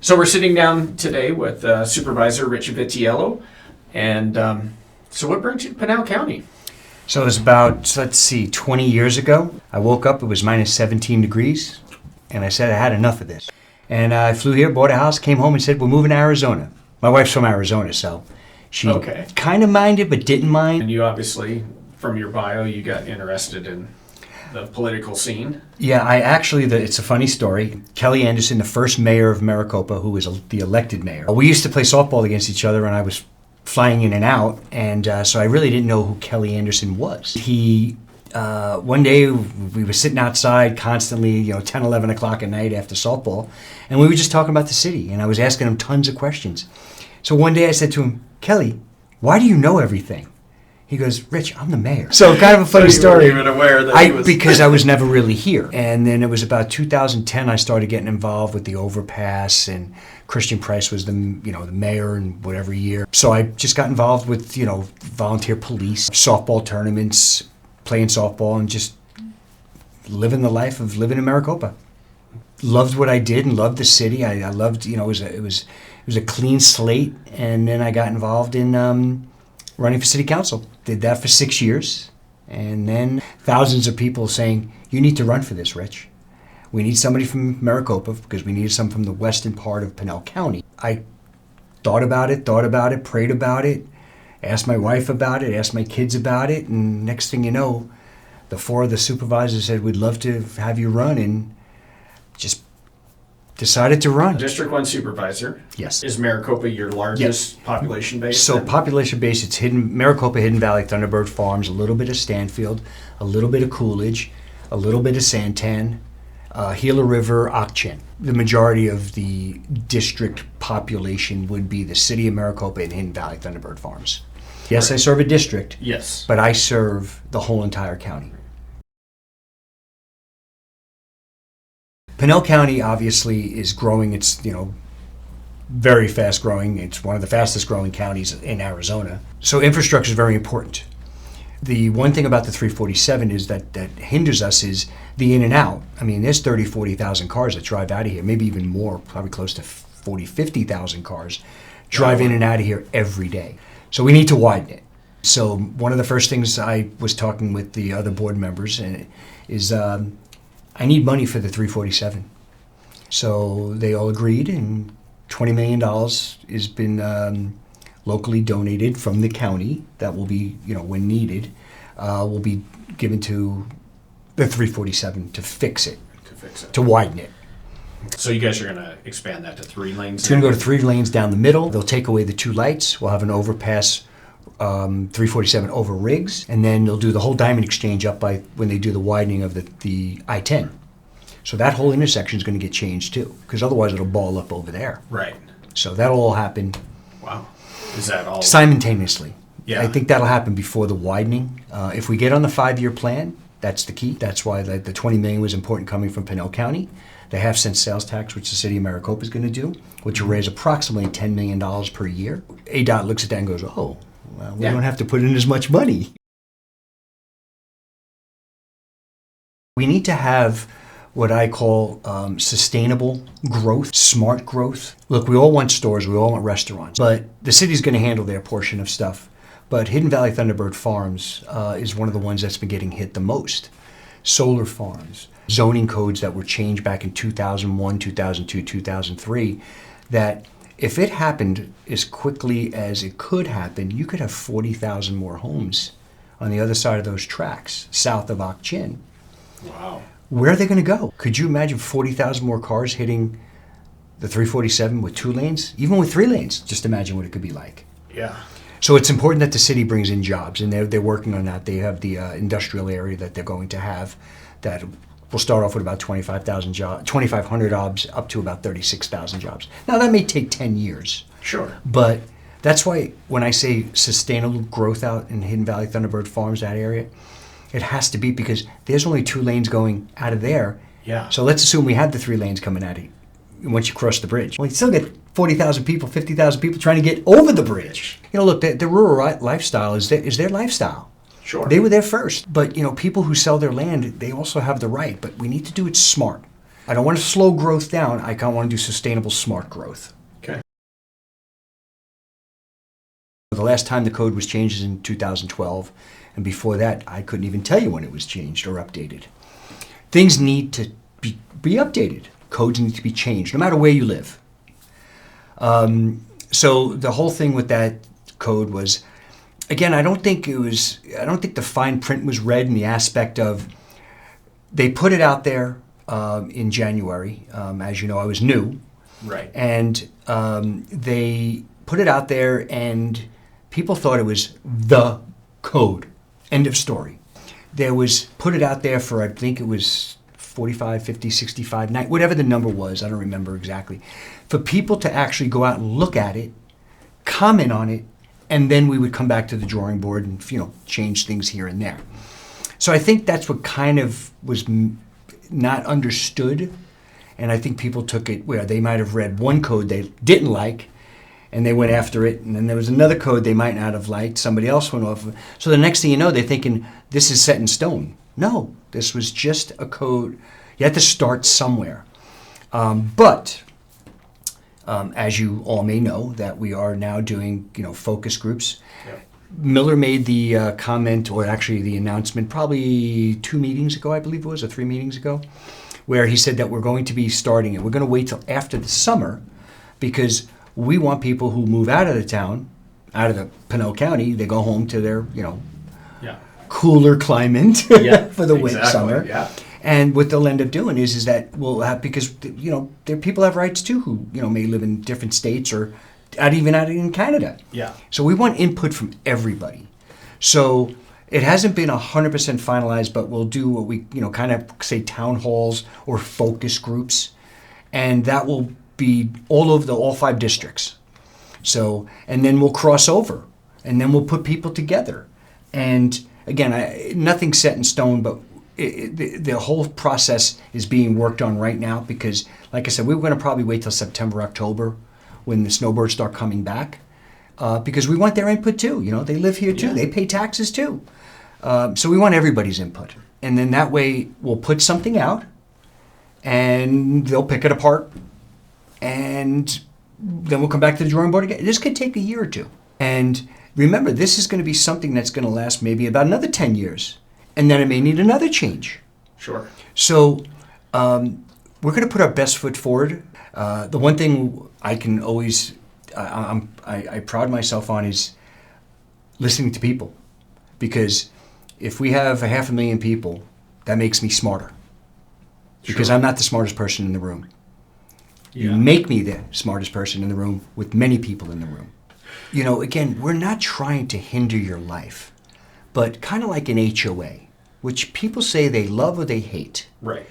So we're sitting down today with Supervisor Rich Vitiello, and so what brings you to Pinal County? So it was about, 20 years ago. I woke up, it was minus 17 degrees, and I said I had enough of this. And I flew here, bought a house, came home and said, we're moving to Arizona. My wife's from Arizona, so she kind of minded but didn't mind. And you obviously, from your bio, you got interested in the political scene. Yeah, it's a funny story. Kelly Anderson, the first mayor of Maricopa, who was the elected mayor. We used to play softball against each other, and I was flying in and out, and so I really didn't know who Kelly Anderson was. One day we were sitting outside constantly, 10, 11 o'clock at night after softball, and we were just talking about the city, and I was asking him tons of questions. So one day I said to him, Kelly, why do you know everything? He goes, Rich, I'm the mayor. So kind of a funny story. You weren't even aware that he was... Because I was never really here. And then it was about 2010 I started getting involved with the overpass, and Christian Price was the mayor and whatever year. So I just got involved with, volunteer police, softball tournaments, playing softball, and just living the life of living in Maricopa. Loved what I did and loved the city. I loved, it was a clean slate. And then I got involved in running for city council. Did that for 6 years. And then thousands of people saying, you need to run for this, Rich. We need somebody from Maricopa because we needed some from the western part of Pinal County. I thought about it, prayed about it, asked my wife about it, asked my kids about it, and next thing you know, the four of the supervisors said, we'd love to have you run, and just decided to run. District 1 supervisor. Yes. Is Maricopa your largest population base? So population base, it's Maricopa, Hidden Valley, Thunderbird Farms, a little bit of Stanfield, a little bit of Coolidge, a little bit of Santan, Gila River, Ak-Chin. The majority of the district population would be the city of Maricopa and Hidden Valley, Thunderbird Farms. Yes, right. I serve a district. Yes. But I serve the whole entire county. Pinal County obviously is growing. It's, very fast growing. It's one of the fastest growing counties in Arizona. So infrastructure is very important. The one thing about the 347 is that hinders us is the in and out. I mean, there's 30, 40,000 cars that drive out of here, maybe even more, probably close to 40, 50,000 cars drive in and out of here every day. So we need to widen it. So one of the first things I was talking with the other board members is I need money for the 347. So they all agreed, and $20 million has been locally donated from the county that will be, when needed, will be given to the 347 to fix it, to widen it. So you guys are going to expand that to 3 lanes? It's going to go to 3 lanes down the middle. They'll take away the 2 lights. We'll have an overpass 347 over Riggs, and then they'll do the whole Diamond Exchange up by when they do the widening of the I-10. So that whole intersection is going to get changed too, because otherwise it'll ball up over there. Right. So that'll all happen. Wow. Is that all? Simultaneously. Yeah. I think that'll happen before the widening. If we get on the 5-year plan, that's the key. That's why the $20 million was important coming from Pinal County. The half-cent sales tax, which the city of Maricopa is going to do, which will raise approximately $10 million per year. ADOT looks at that and goes, oh, well, we don't have to put in as much money. We need to have what I call sustainable growth, smart growth. Look, we all want stores, we all want restaurants, but the city's going to handle their portion of stuff. But Hidden Valley Thunderbird Farms is one of the ones that's been getting hit the most. Solar farms, zoning codes that were changed back in 2001, 2002, 2003, that if it happened as quickly as it could happen, you could have 40,000 more homes on the other side of those tracks, south of Ak-Chin. Wow. Where are they going to go? Could you imagine 40,000 more cars hitting the 347 with 2 lanes? Even with 3 lanes, just imagine what it could be like. Yeah. So it's important that the city brings in jobs, and they're working on that. They have the industrial area that they're going to have that will start off with about 2,500 jobs up to about 36,000 jobs. Now, that may take 10 years. Sure. But that's why when I say sustainable growth out in Hidden Valley Thunderbird Farms, that area, it has to be because there's only 2 lanes going out of there. Yeah. So let's assume we had the 3 lanes coming out of it once you cross the bridge. Well, you still get 40,000 people, 50,000 people trying to get over the bridge. Look, the rural lifestyle is their lifestyle. Sure. They were there first. But, people who sell their land, they also have the right. But we need to do it smart. I don't want to slow growth down. I kind of want to do sustainable, smart growth. Okay. The last time the code was changed is in 2012, and before that, I couldn't even tell you when it was changed or updated. Things need to be updated. Codes need to be changed, no matter where you live. So the whole thing with that code was, again, I don't think the fine print was read in the aspect of, they put it out there in January. As you know, I was new. Right. And they put it out there, and people thought it was the code. End of story. There was, put it out there for, I think it was 45, 50, 65, 90, whatever the number was, I don't remember exactly, for people to actually go out and look at it, comment on it, and then we would come back to the drawing board and, change things here and there. So I think that's what kind of was not understood, and I think people took it where they might have read one code they didn't like, and they went after it, and then there was another code they might not have liked, somebody else went off of it. So the next thing you know, they're thinking, this is set in stone. No, this was just a code. You had to start somewhere. But as you all may know, that we are now doing, focus groups. Yep. Miller made the comment, or actually the announcement, probably 2 meetings ago, I believe it was, or 3 meetings ago, where he said that we're going to be starting it. We're going to wait till after the summer, because we want people who move out of the town, out of the Pinal County, they go home to their, cooler climate for the winter, summer. Yeah. And what they'll end up doing is that we'll have, because their people have rights too, who may live in different states or even out in Canada. Yeah. So we want input from everybody. So it hasn't been 100% finalized, but we'll do what we kind of say town halls or focus groups, and that will be all over all 5 districts. So, and then we'll cross over, and then we'll put people together. And again, nothing's set in stone, but the whole process is being worked on right now, because, like I said, we were going to probably wait till September, October, when the snowbirds start coming back, because we want their input too. They live here too. Yeah. They pay taxes too. So we want everybody's input. And then that way we'll put something out, and they'll pick it apart, and then we'll come back to the drawing board again. This could take a year or 2. And remember, this is going to be something that's going to last maybe about another 10 years. And then it may need another change. Sure. So we're going to put our best foot forward. The one thing I can always, I pride myself on is listening to people. Because if we have 500,000 people, that makes me smarter. Because Sure. I'm not the smartest person in the room. Yeah. You make me the smartest person in the room with many people in the room. Again, we're not trying to hinder your life, but kind of like an HOA, which people say they love or they hate. Right.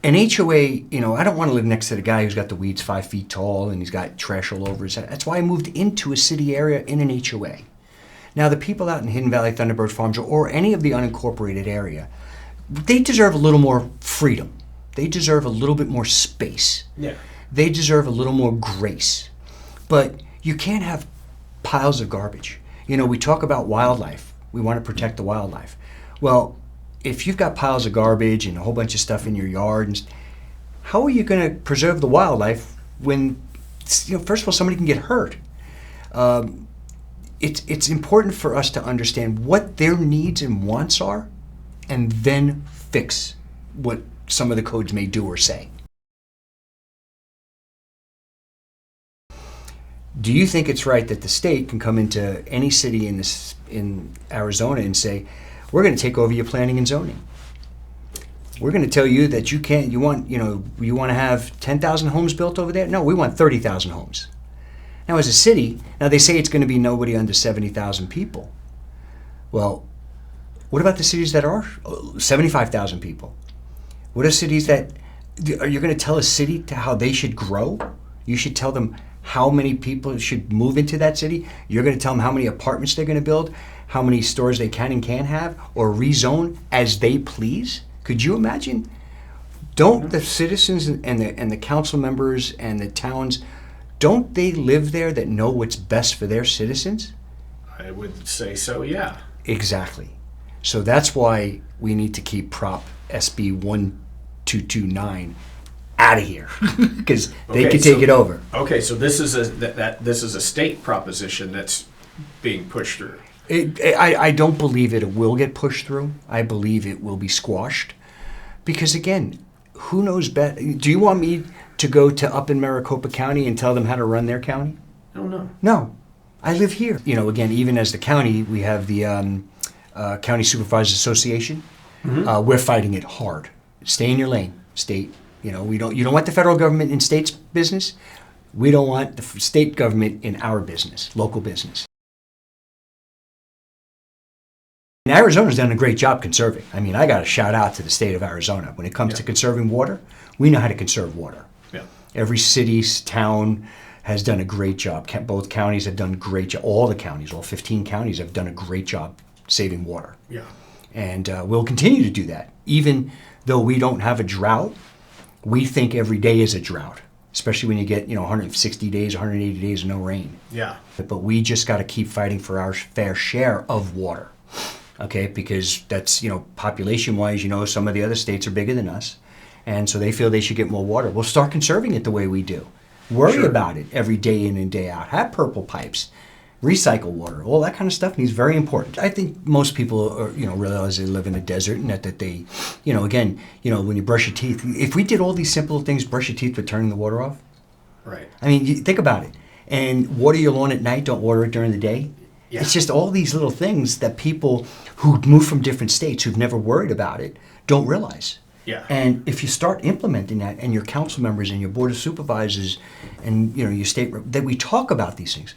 An HOA, I don't want to live next to the guy who's got the weeds 5 feet tall and he's got trash all over his head. That's why I moved into a city area in an HOA. Now, the people out in Hidden Valley, Thunderbird Farms, or any of the unincorporated area, they deserve a little more freedom. They deserve a little bit more space. Yeah. They deserve a little more grace. But you can't have piles of garbage. We talk about wildlife. We want to protect the wildlife. Well, if you've got piles of garbage and a whole bunch of stuff in your yard, how are you going to preserve the wildlife when, first of all, somebody can get hurt? It's important for us to understand what their needs and wants are, and then fix what some of the codes may do or say. Do you think it's right that the state can come into any city in Arizona and say, we're going to take over your planning and zoning? We're going to tell you that you want to have 10,000 homes built over there? No, we want 30,000 homes. Now, as a city, they say it's going to be nobody under 70,000 people. Well, what about the cities that are 75,000 people? What are cities that, are you going to tell a city how they should grow? You should tell them how many people should move into that city. You're going to tell them how many apartments they're going to build, how many stores they can and can't have, or rezone as they please. Could you imagine? Don't the citizens and the council members and the towns, don't they live there that know what's best for their citizens? I would say so, yeah. Exactly. So that's why we need to keep Prop SB 1229 out of here because they Okay, could take so- it over. Okay, so this is this is a state proposition that's being pushed through. I don't believe it will get pushed through. I believe it will be squashed because, again, who knows better? Do you want me to go to up in Maricopa County and tell them how to run their county? Oh, no. No. I live here. You know, again, even as the county, we have the County Supervisors Association. We're fighting it hard. Stay in your lane, state. You know, you don't want the federal government in state's business. We don't want the state government in our business, local business. And Arizona's done a great job conserving. I mean, I got to shout out to the state of Arizona. When it comes to conserving water, we know how to conserve water. Yeah. Every city, town has done a great job. Both counties have done a great job. All the counties, all 15 counties have done a great job saving water. Yeah. And we'll continue to do that. Even though we don't have a drought, we think every day is a drought, especially when you get, 160 days, 180 days of no rain. Yeah. But we just got to keep fighting for our fair share of water. Okay, because that's, population-wise, some of the other states are bigger than us. And so they feel they should get more water. We'll start conserving it the way we do. Worry about it every day in and day out. Have purple pipes, recycle water, all that kind of stuff is very important. I think most people are, realize they live in a desert and that they, again, when you brush your teeth, if we did all these simple things, brush your teeth with turning the water off. Right. I mean, you think about it. And water your lawn at night, don't water it during the day. Yeah. It's just all these little things that people who move from different states who've never worried about it don't realize. Yeah. And if you start implementing that, and your council members and your board of supervisors and your state, that we talk about these things.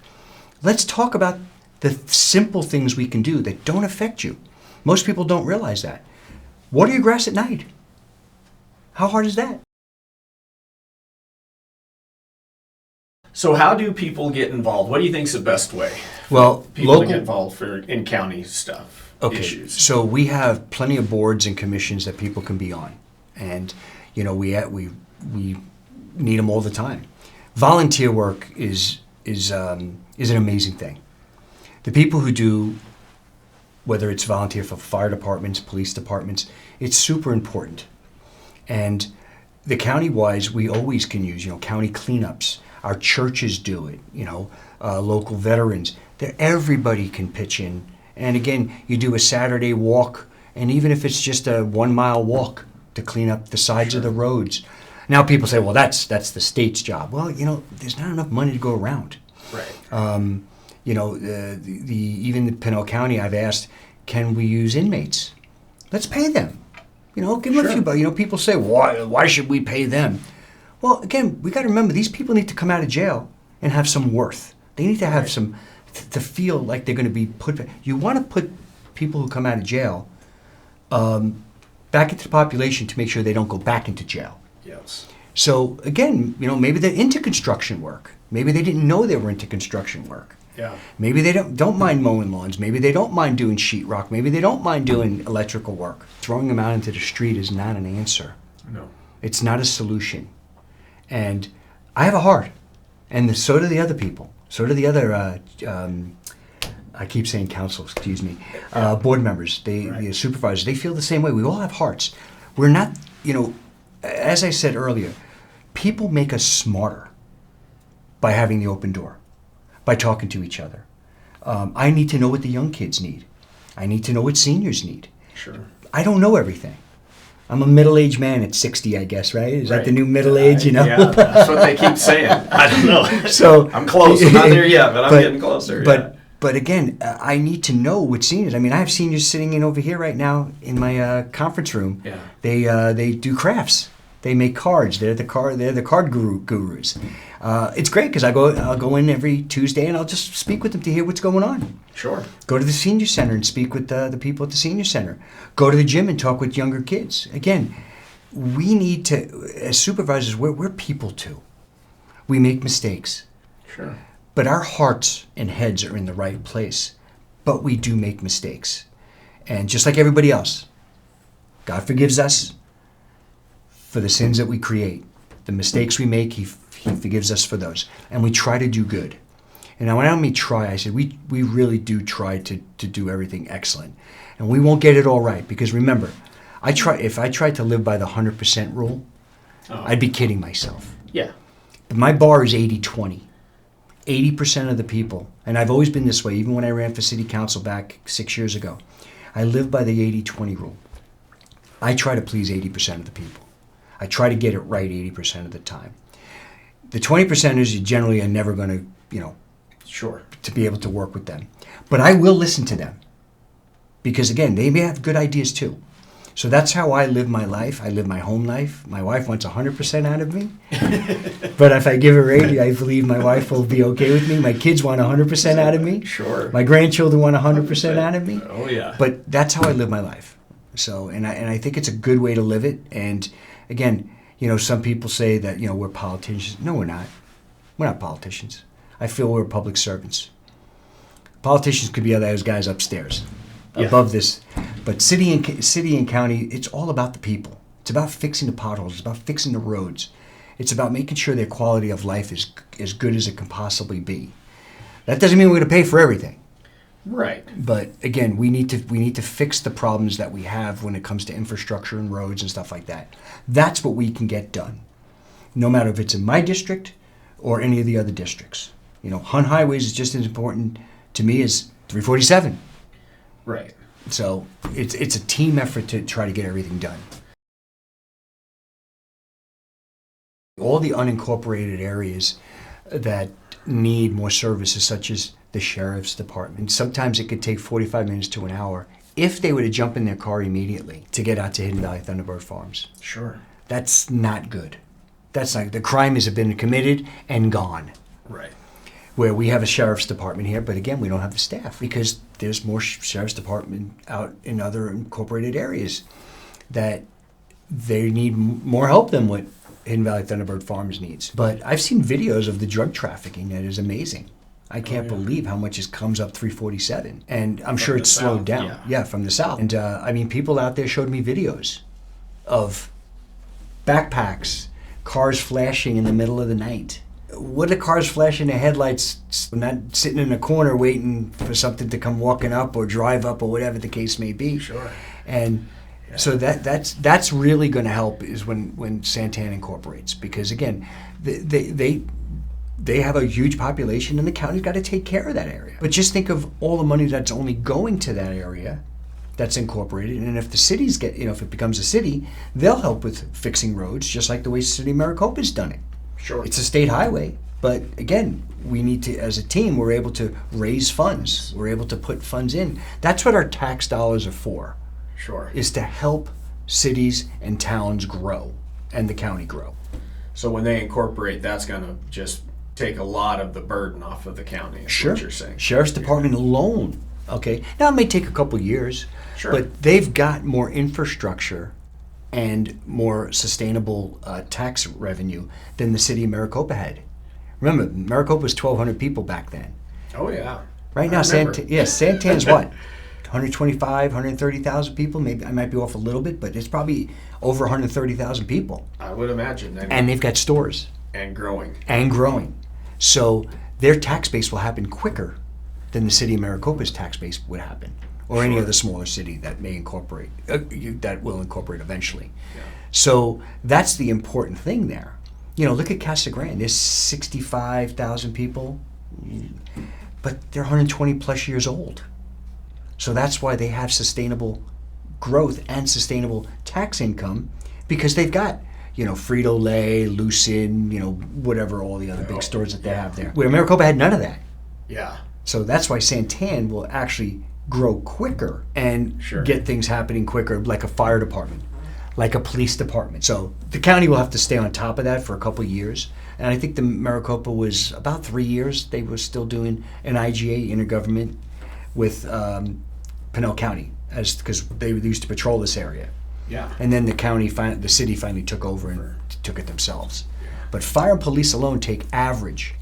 Let's talk about the simple things we can do that don't affect you. Most people don't realize that. Water your grass at night. How hard is that? So how do people get involved? What do you think is the best way for Well, people to get involved in county stuff, issues? So we have plenty of boards and commissions that people can be on. And, we need them all the time. Volunteer work is an amazing thing. The people who do, whether it's volunteer for fire departments, police departments, it's super important. And the county-wise, we always can use, county cleanups. Our churches do it, local veterans. Everybody can pitch in. And again, you do a Saturday walk, and even if it's just a 1 mile walk to clean up the sides of the roads. Now people say, well, that's the state's job. Well, there's not enough money to go around. Right. Even the Pinal County, I've asked, can we use inmates? Let's pay them. Give them a few bucks. People say, why should we pay them? Well, again, we got to remember these people need to come out of jail and have some worth. They need to have some, to feel like they're going to be put. You want to put people who come out of jail back into the population to make sure they don't go back into jail. Yes. So again, maybe they're into construction work. Maybe they didn't know they were into construction work. Yeah. Maybe they don't mind mowing lawns. Maybe they don't mind doing sheetrock. Maybe they don't mind doing electrical work. Throwing them out into the street is not an answer. No. It's not a solution. And I have a heart, and so do the other people. So do the other, I keep saying council, excuse me, board members, the supervisors. They feel the same way. We all have hearts. We're not, as I said earlier, people make us smarter by having the open door, by talking to each other. I need to know what the young kids need. I need to know what seniors need. Sure. I don't know everything. I'm a middle-aged man at 60, I guess, right? Is that the new middle age, Yeah, that's what they keep saying. I don't know. So I'm close. I'm not there yet, but I'm getting closer. But again, I need to know what seniors. I mean, I have seniors sitting in over here right now in my conference room. Yeah. They do crafts. They make cards. They're the card gurus. It's great because I'll go in every Tuesday and I'll just speak with them to hear what's going on. Sure. Go to the senior center and speak with the people at the senior center. Go to the gym and talk with younger kids. Again, we need to, as supervisors, we're people too. We make mistakes. Sure. But our hearts and heads are in the right place. But we do make mistakes. And just like everybody else, God forgives us for the sins that we create. The mistakes we make, He forgives us for those. And we try to do good. And when I mean try, I said we really do try to do everything excellent. And we won't get it all right. Because remember, if I tried to live by the 100% rule, Oh. I'd be kidding myself. Yeah. But my bar is 80-20. 80% of the people, and I've always been this way, even when I ran for city council back 6 years ago, I live by the 80-20 rule. I try to please 80% of the people. I try to get it right 80% of the time. The 20%ers, you generally are never going to, Sure. to be able to work with them. But I will listen to them. Because again, they may have good ideas too. So that's how I live my life. I live my home life. My wife wants 100% out of me. But if I give her 80, I believe my wife will be okay with me. My kids want 100% out of me. Sure. My grandchildren want 100% out of me. Oh, yeah. But that's how I live my life. So, and I think it's a good way to live it. And again, some people say that, we're politicians. No, we're not. We're not politicians. I feel we're public servants. Politicians could be those guys upstairs, above this. But city and county, it's all about the people. It's about fixing the potholes. It's about fixing the roads. It's about making sure their quality of life is as good as it can possibly be. That doesn't mean we're going to pay for everything. Right. But again, we need to fix the problems that we have when it comes to infrastructure and roads and stuff like that. That's what we can get done, no matter if it's in my district or any of the other districts. Hunt Highways is just as important to me as 347. Right. So it's a team effort to try to get everything done. All the unincorporated areas that need more services, such as the sheriff's department, sometimes it could take 45 minutes to an hour if they were to jump in their car immediately to get out to Hidden Valley Thunderbird Farms. Sure. That's not good. That's not, the crime has been committed and gone. Right. Where we have a sheriff's department here, but again, we don't have the staff because there's more sheriff's department out in other incorporated areas that they need more help than what Hidden Valley Thunderbird Farms needs. But I've seen videos of the drug trafficking that is amazing. I can't believe how much comes up 347. And I'm sure it's slowed down. Yeah, from the south. And people out there showed me videos of backpacks, cars flashing in the middle of the night. What are cars flashing their headlights, not sitting in a corner waiting for something to come walking up or drive up or whatever the case may be. Sure. And so that's really going to help is when Santan incorporates, because again, they have a huge population and the county's got to take care of that area. But just think of all the money that's only going to that area that's incorporated, and if the cities get, if it becomes a city, they'll help with fixing roads, just like the way City of Maricopa's done it. Sure. It's a state highway, but again, we need to, as a team, we're able to raise funds. We're able to put funds in. That's what our tax dollars are for. Sure. Is to help cities and towns grow and the county grow. So when they incorporate, that's going to just take a lot of the burden off of the county, is Sure. what you're saying. Sheriff's Department alone, okay? Now, it may take a couple years, Sure. but they've got more infrastructure and more sustainable tax revenue than the city of Maricopa had. Remember, Maricopa was 1,200 people back then. Oh, yeah. Right now, I remember. Santan's what? 125, 130,000 people? Maybe I might be off a little bit, but it's probably over 130,000 people. I would imagine. And they've got stores. And growing. And growing. So their tax base will happen quicker than the city of Maricopa's tax base would happen, or any Sure. other smaller city that may incorporate, that will incorporate eventually. Yeah. So that's the important thing there. Look at Casa Grande. There's 65,000 people, but they're 120 plus years old. So that's why they have sustainable growth and sustainable tax income, because they've got, Frito-Lay, Lucid, whatever, all the other big stores that they have there. Where Maricopa had none of that. Yeah. So that's why Santan will actually grow quicker and Sure. get things happening quicker, like a fire department, like a police department. So the county will have to stay on top of that for a couple of years. And I think the Maricopa was about 3 years. They were still doing an IGA, intergovernment, with Pinal County, because they used to patrol this area. Yeah. And then the city finally took over and took it themselves. But fire and police alone take average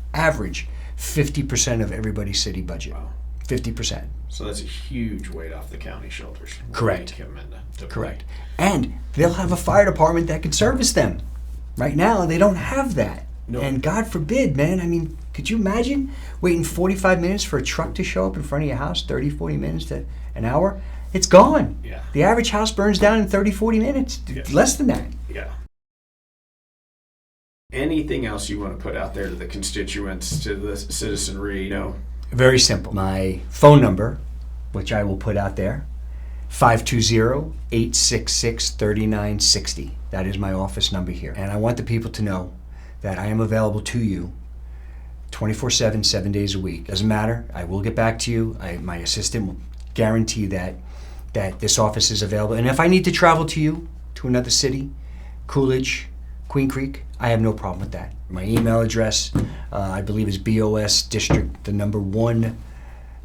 50% of everybody's city budget. Wow. 50%. So that's a huge weight off the county shoulders. Correct. Really come into Correct. And they'll have a fire department that can service them. Right now, they don't have that. No. And God forbid, man, could you imagine waiting 45 minutes for a truck to show up in front of your house, 30, 40 minutes to an hour? It's gone. Yeah. The average house burns down in 30, 40 minutes, Yes. less than that. Yeah. anything else you want to put out there to the constituents, to the citizenry, Very simple. My phone number, which I will put out there, 520-866-3960. That is my office number here. And I want the people to know that I am available to you 24/7, 7 days a week. Doesn't matter. I will get back to you. My assistant will guarantee that this office is available. And if I need to travel to you, to another city, Coolidge, Queen Creek, I have no problem with that. My email address, I believe, is BOS District, the number 1,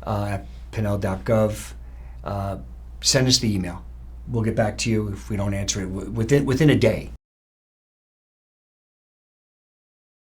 at pinal.gov. Send us the email. We'll get back to you if we don't answer it within a day.